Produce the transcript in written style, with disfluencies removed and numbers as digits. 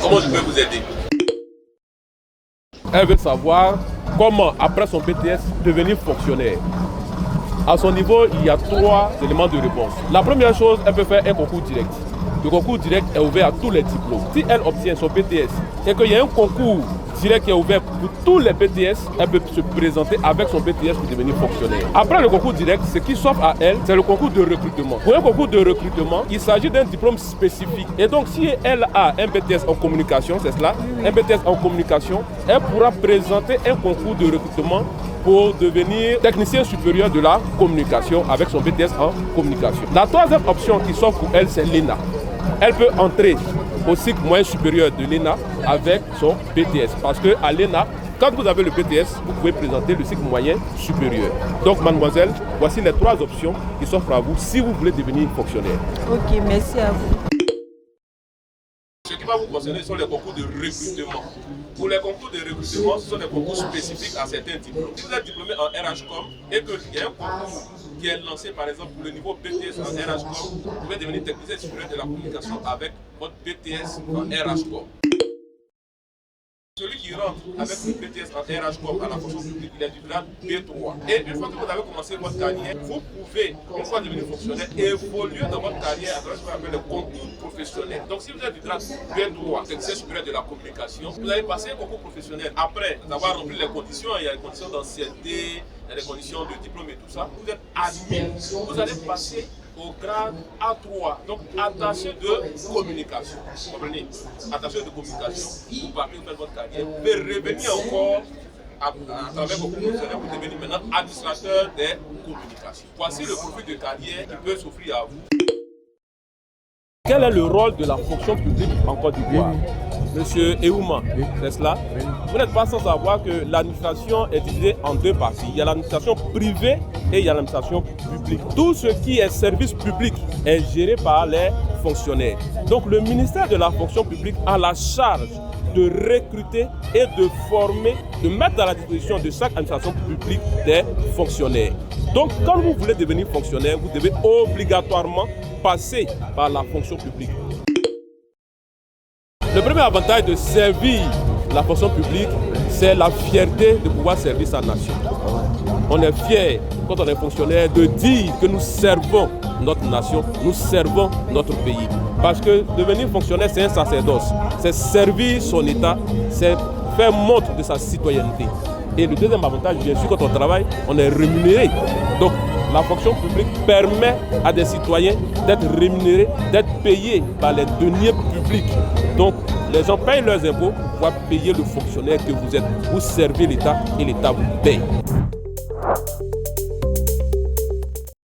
Comment je peux vous aider? Elle veut savoir comment, après son BTS, devenir fonctionnaire. À son niveau, il y a 3 éléments de réponse. La première chose, elle peut faire un concours direct. Le concours direct est ouvert à tous les diplômes. Si elle obtient son BTS et qu'il y a un concours direct qui est ouvert pour tous les BTS, elle peut se présenter avec son BTS pour devenir fonctionnaire. Après le concours direct, ce qui s'offre à elle, c'est le concours de recrutement. Pour un concours de recrutement, il s'agit d'un diplôme spécifique. Et donc, si elle a un BTS en communication, c'est cela, un BTS en communication, elle pourra présenter un concours de recrutement pour devenir technicien supérieur de la communication avec son BTS en communication. La troisième option qui s'offre pour elle, c'est l'ENA. Elle peut entrer au cycle moyen supérieur de l'ENA avec son BTS. Parce qu'à l'ENA, quand vous avez le BTS, vous pouvez présenter le cycle moyen supérieur. Donc, mademoiselle, voici les 3 options qui s'offrent à vous si vous voulez devenir fonctionnaire. Ok, merci à vous. Ce qui va vous concerner sont les concours de recrutement. Pour les concours de recrutement, ce sont des concours spécifiques à certains diplômes. Si vous êtes diplômé en RHCOM et qu'il y a un concours qui est lancé par exemple pour le niveau BTS en RHCOM, vous pouvez devenir technicien supérieur de la communication avec votre BTS en RHCOM. Celui qui rentre avec le BTS en RHCOM à la fonction publique, il est du grade B3. Et une fois que vous avez commencé votre carrière, vous pouvez, une fois devenu fonctionnaire, évoluer dans votre carrière à travers ce qu'on appelle le concours professionnel. Donc si vous êtes du grade B3, technicien supérieur de la communication, vous allez passer un concours professionnel. Après avoir rempli les conditions, il y a les conditions d'ancienneté, il y a les conditions de diplôme et tout ça, vous êtes admis. Vous allez passer au grade A3, donc attaché de communication. Vous comprenez? Attaché de communication, vous partez, vous faites votre carrière, vous pouvez revenir encore à travers vos professionnels pour devenir maintenant administrateur des communications. Voici le profil de carrière qui peut s'offrir à vous. Quel est le rôle de la fonction publique en Côte d'Ivoire? Monsieur Eouma, c'est cela? Vous n'êtes pas sans savoir que l'administration est divisée en 2 parties. Il y a l'administration privée et il y a l'administration publique. Tout ce qui est service public est géré par les fonctionnaires. Donc le ministère de la fonction publique a la charge de recruter et de former, de mettre à la disposition de chaque administration publique des fonctionnaires. Donc quand vous voulez devenir fonctionnaire, vous devez obligatoirement passer par la fonction publique. Le premier avantage de servir la fonction publique, c'est la fierté de pouvoir servir sa nation. On est fier, quand on est fonctionnaire, de dire que nous servons notre nation, nous servons notre pays. Parce que devenir fonctionnaire, c'est un sacerdoce. C'est servir son État, c'est faire montre de sa citoyenneté. Et le deuxième avantage, bien sûr, quand on travaille, on est rémunéré. Donc, la fonction publique permet à des citoyens d'être rémunérés, d'être payés par les deniers publics. Donc, les gens payent leurs impôts pour pouvoir payer le fonctionnaire que vous êtes. Vous servez l'État et l'État vous paye.